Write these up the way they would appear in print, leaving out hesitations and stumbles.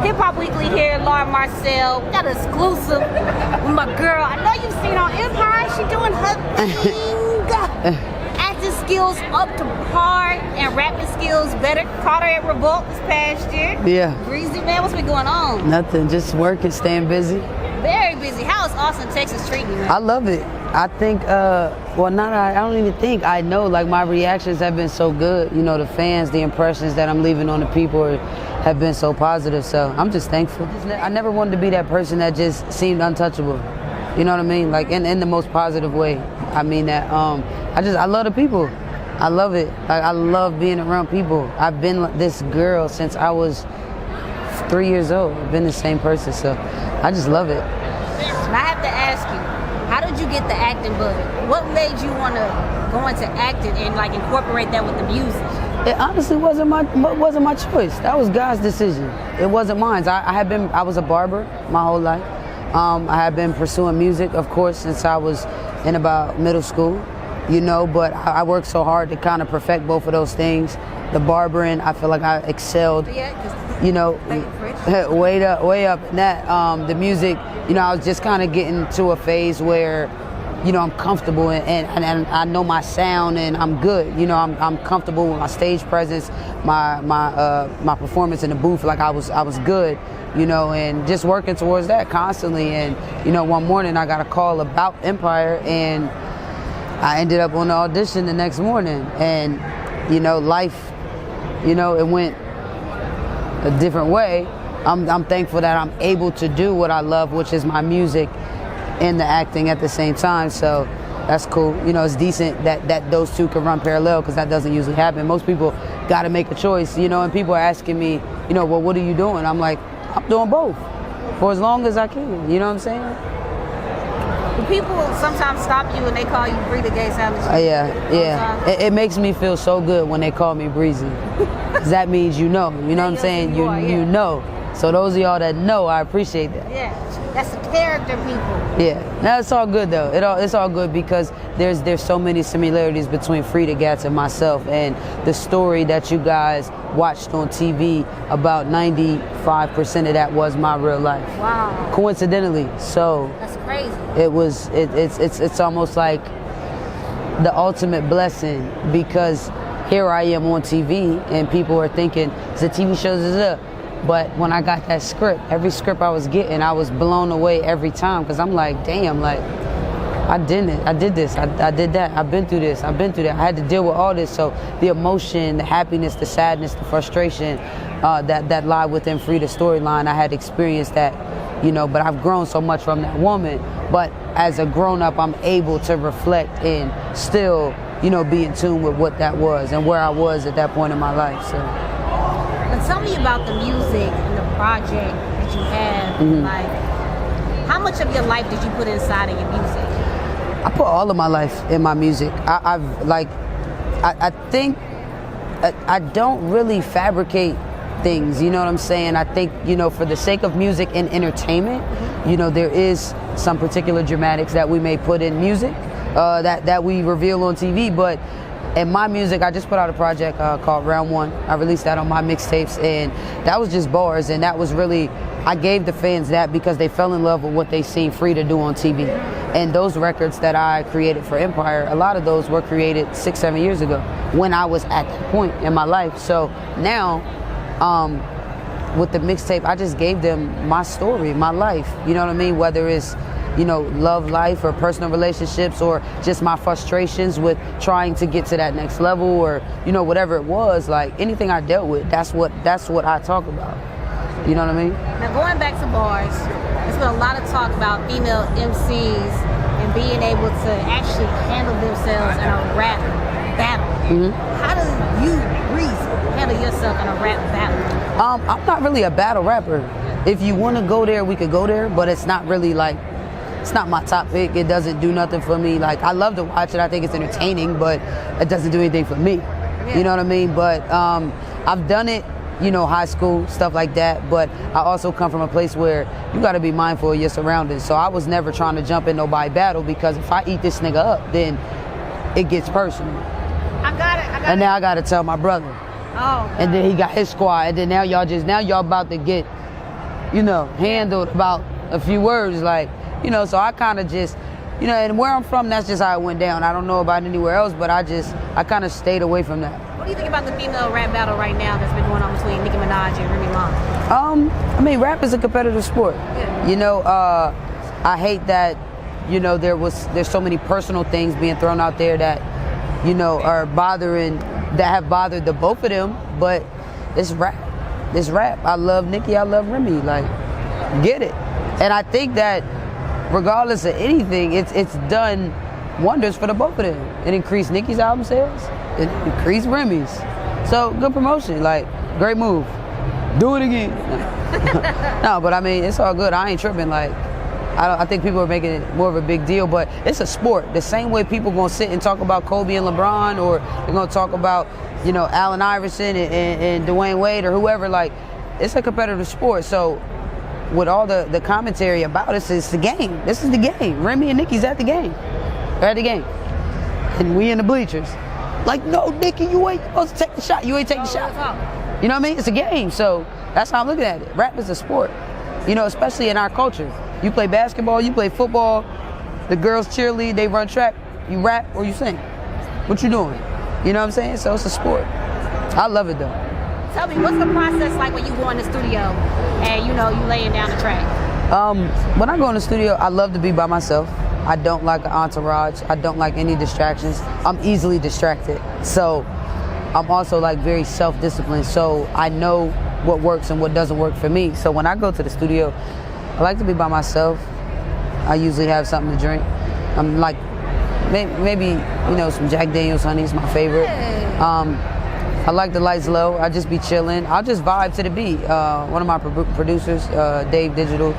Hip Hop Weekly here, Laura Marcel. We got an exclusive with my girl. I know you've seen on Empire. She doing her thing. Acting skills up to par and rapping skills better. Caught her at Revolt this past year. Yeah. Bre-Z, man, what's been going on? Nothing, just working, staying busy. Very busy. How is Austin, Texas treating you, man? I love it. I think, well, I don't even think, I know, like, my reactions have been so good. You know, the fans, the impressions that I'm leaving on the people have been so positive, so I'm just thankful. I never wanted to be that person that just seemed untouchable. You know what I mean? Like, in the most positive way. I mean that, I love the people. I love it. Like, I love being around people. I've been this girl since I was 3 years old. I've been the same person, so I just love it. I have to ask you, how did you get the acting bug? What made you want to go into acting and like incorporate that with the music? It honestly wasn't my choice. That was God's decision. It wasn't mine. I was a barber my whole life. I had been pursuing music, of course, since I was in about middle school, you know, but I worked so hard to kind of perfect both of those things. The barbering, I feel like I excelled, you know, way up in that. The music, you know, I was just kind of getting to a phase where, you know, I'm comfortable and I know my sound and I'm good. You know, I'm comfortable with my stage presence, my performance in the booth. Like I was good, you know, and just working towards that constantly. And you know, one morning I got a call about Empire, and I ended up on the audition the next morning. And you know, life, you know, it went a different way. I'm thankful that I'm able to do what I love, which is my music and the acting at the same time. So that's cool. You know, it's decent that those two can run parallel, because that doesn't usually happen. Most people got to make a choice, you know, and people are asking me, you know, well, what are you doing? I'm like, I'm doing both for as long as I can. You know what I'm saying? People sometimes stop you and they call you Freda Gatz. Yeah. It makes me feel so good when they call me breezy. Because that means you know. You know what I'm saying? You know. So those of y'all that know, I appreciate that. Yeah, that's the character, people. Yeah, now it's all good though. It's all good because there's so many similarities between Freda Gatz and myself, and the story that you guys watched on TV, about 95% of that was my real life. Wow. Coincidentally, so that's crazy. It's almost like the ultimate blessing, because here I am on TV and people are thinking it's a TV show. But when I got that script, every script I was getting, I was blown away every time, because I'm like, damn, like, I did this, I did that, I've been through this, I've been through that. I had to deal with all this. So the emotion, the happiness, the sadness, the frustration that lie within Freda's storyline, I had experienced that, you know, but I've grown so much from that woman. But as a grown-up, I'm able to reflect and still, you know, be in tune with what that was and where I was at that point in my life, so. But tell me about the music and the project that you have. Mm-hmm. Like, how much of your life did you put inside of your music? I put all of my life in my music. I think I don't really fabricate things, you know what I'm saying? I think, you know, for the sake of music and entertainment, you know, there is some particular dramatics that we may put in music that we reveal on TV, but in my music, I just put out a project called Round One. I released that on my mixtapes, and that was just bars, and that was really, I gave the fans that because they fell in love with what they seen Freda do on TV. And those records that I created for Empire, a lot of those were created 6-7 years ago when I was at that point in my life. So now, with the mixtape, I just gave them my story, my life, you know what I mean? Whether it's, you know, love life or personal relationships, or just my frustrations with trying to get to that next level, or, you know, whatever it was, like anything I dealt with, that's what I talk about. You know what I mean? Now, going back to bars, there's been a lot of talk about female MCs and being able to actually handle themselves in a rap battle. Mm-hmm. How do you, Bre-Z, handle yourself in a rap battle? I'm not really a battle rapper. If you want to go there, we could go there, but it's not really like, it's not my top pick. It doesn't do nothing for me. Like, I love to watch it. I think it's entertaining, but it doesn't do anything for me. Yeah. You know what I mean? But I've done it, you know, high school, stuff like that. But I also come from a place where you got to be mindful of your surroundings. So I was never trying to jump in nobody's battle, because if I eat this nigga up, then it gets personal. I got it. And now I got to tell my brother. Oh. And then he got his squad. And then now y'all about to get handled about a few words, like, so I kind of just, and where I'm from, that's just how it went down. I don't know about anywhere else, but I kind of stayed away from that. What do you think about the female rap battle right now that's been going on between Nicki Minaj and Remy Ma? I mean, rap is a competitive sport. Yeah. I hate that, there's so many personal things being thrown out there that, are that have bothered the both of them, but it's rap. It's rap. I love Nicki, I love Remy, like, get it. And I think that regardless of anything, it's done wonders for the both of them. It increased Nicki's album sales, it increased Remy's. So good promotion, like, great move. Do it again. No, but I mean, it's all good. I ain't tripping. Like, I think people are making it more of a big deal, but it's a sport. The same way people gonna sit and talk about Kobe and LeBron, or they're gonna talk about, Allen Iverson and Dwayne Wade or whoever. Like, it's a competitive sport. So with all the commentary about it, it's the game. This is the game. Remy and Nicki's at the game. They're at the game. And we in the bleachers. Like, no, Nicki, you ain't supposed to take the shot. You ain't taking the shot. You know what I mean? It's a game. So that's how I'm looking at it. Rap is a sport, especially in our culture. You play basketball, you play football, the girls cheerlead, they run track, you rap or you sing. What you doing? You know what I'm saying? So it's a sport. I love it though. Tell me, what's the process like when you go in the studio and, you laying down the track? When I go in the studio, I love to be by myself. I don't like an entourage. I don't like any distractions. I'm easily distracted. So I'm also like very self-disciplined. So I know what works and what doesn't work for me. So when I go to the studio, I like to be by myself. I usually have something to drink. I'm like, maybe some Jack Daniel's honey is my favorite. I like the lights low. I just be chilling. I'll just vibe to the beat. One of my producers, Dave Digital,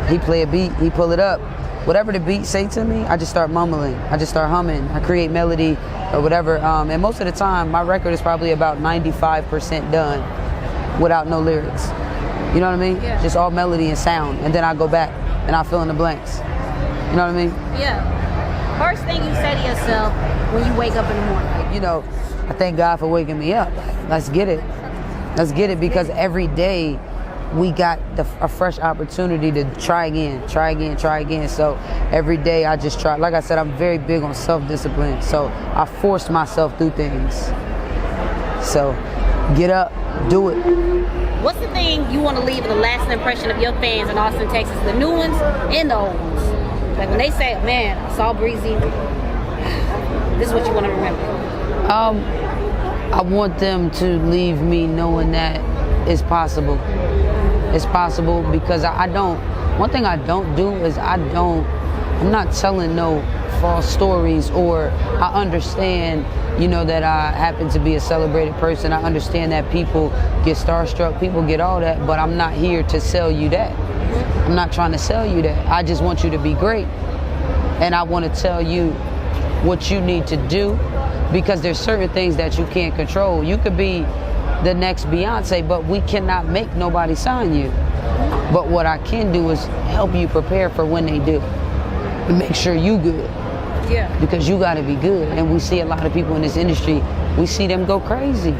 he play a beat, he pull it up. Whatever the beat say to me, I just start mumbling. I just start humming. I create melody or whatever. And most of the time, my record is probably about 95% done without no lyrics. You know what I mean? Yeah. Just all melody and sound. And then I go back and I fill in the blanks. You know what I mean? Yeah. First thing you say to yourself when you wake up in the morning? I thank God for waking me up. Let's get it. Let's get it, because every day we got a fresh opportunity to try again. So every day I just try. Like I said, I'm very big on self-discipline. So I forced myself through things. So get up, do it. What's the thing you want to leave as a lasting impression of your fans in Austin, Texas, the new ones and the old ones? Like when they say, man, I saw Bre-Z, this is what you want to remember. I want them to leave me knowing that it's possible. It's possible, because one thing I don't do is I'm not telling no false stories, or I understand, that I happen to be a celebrated person. I understand that people get starstruck, people get all that, but I'm not here to sell you that. I'm not trying to sell you that. I just want you to be great. And I want to tell you what you need to do, because there's certain things that you can't control. You could be the next Beyonce, but we cannot make nobody sign you. But what I can do is help you prepare for when they do, and make sure you good. Yeah. Because you got to be good. And we see a lot of people in this industry, we see them go crazy.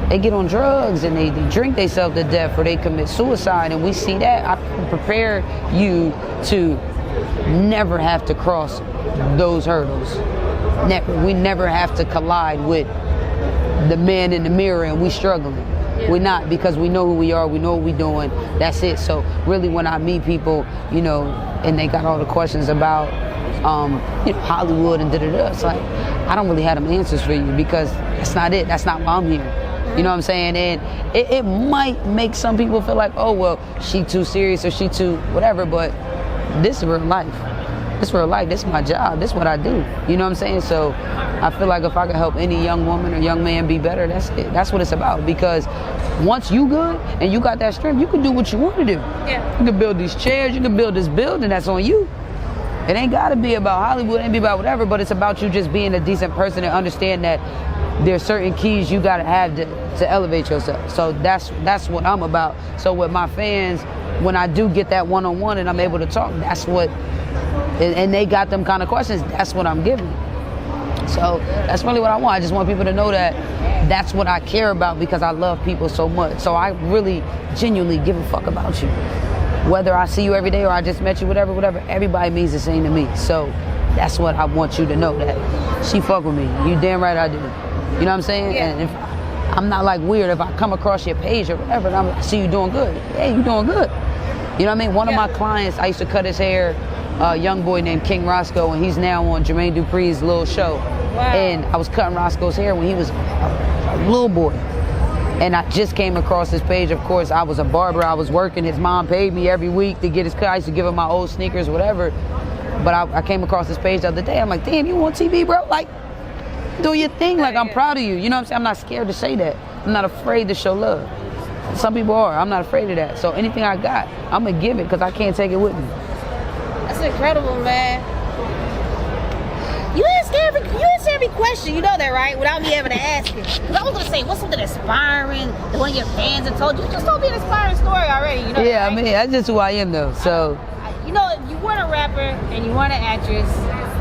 They get on drugs and they drink themselves to death, or they commit suicide, and we see that. I prepare you to never have to cross those hurdles. Never. We never have to collide with the man in the mirror and we struggling. Yeah. We're not, because we know who we are, we know what we're doing, that's it. So really when I meet people, and they got all the questions about Hollywood and da-da-da, it's like, I don't really have them answers for you, because that's not it. That's not why I'm here. You know what I'm saying? And it might make some people feel like, oh, well, she too serious or she too whatever, but this is real life. This is real life. This is my job. This is what I do. You know what I'm saying? So I feel like if I can help any young woman or young man be better, that's it. That's what it's about. Because once you good and you got that strength, you can do what you want to do. Yeah. You can build these chairs. You can build this building. That's on you. It ain't got to be about Hollywood. It ain't be about whatever, but it's about you just being a decent person and understand that there's certain keys you got to have to elevate yourself. So that's what I'm about. So with my fans, when I do get that one-on-one and I'm able to talk, that's what, and they got them kind of questions, that's what I'm giving. So that's really what I want. I just want people to know that that's what I care about because I love people so much. So I really genuinely give a fuck about you. Whether I see you every day or I just met you, whatever, everybody means the same to me. So that's what I want you to know, that she fuck with me. You damn right I do. You know what I'm saying? Yeah. And if I'm not like weird, if I come across your page or whatever, and I see you doing good. Hey, you doing good. You know what I mean? One of my clients, I used to cut his hair, a young boy named King Roscoe, and he's now on Jermaine Dupri's little show. Wow. And I was cutting Roscoe's hair when he was a little boy. And I just came across his page. Of course, I was a barber. I was working. His mom paid me every week to get his cut. I used to give him my old sneakers, whatever. But I came across his page the other day. I'm like, damn, you on TV, bro? Like, do your thing. Like, I'm proud of you. You know what I'm saying? I'm not scared to say that. I'm not afraid to show love. Some people are. I'm not afraid of that. So anything I got, I'm going to give it because I can't take it with me. That's incredible, man. You answer every question, you know that, right? Without me having to ask it. Because I was going to say, what's something inspiring that one of your fans have told you? You just told me an inspiring story already, you know Yeah, that, right? I mean, that's just who I am, though. So, you know, if you weren't a rapper and you weren't an actress,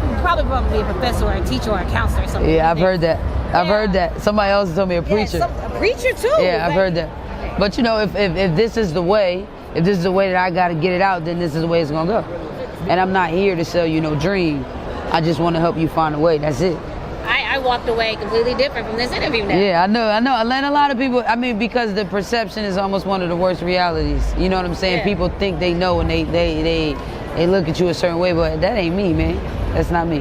you'd probably be a professor or a teacher or a counselor or something. yeah, I've heard that. I've heard that. Somebody else told me a preacher. A preacher, too? Yeah, I've heard that. But, you know, if this is the way, if this is the way that I got to get it out, then this is the way it's going to go. And I'm not here to sell you no dream. I just want to help you find a way. That's it. I walked away completely different from this interview now. Yeah, I know. I learned a lot of people. I mean, because the perception is almost one of the worst realities. You know what I'm saying? Yeah. People think they know and they look at you a certain way, but that ain't me, man. That's not me.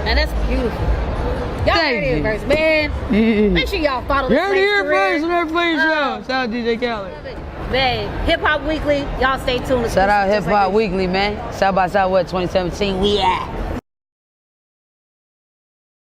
And that's beautiful. Y'all heard it first, man. Make sure y'all follow this You're here career. first on our play show. Shout out DJ Khaled. Man, Hip Hop Weekly, y'all stay tuned. Shout out Hip Hop Weekly, man. South by Southwest 2017. We at.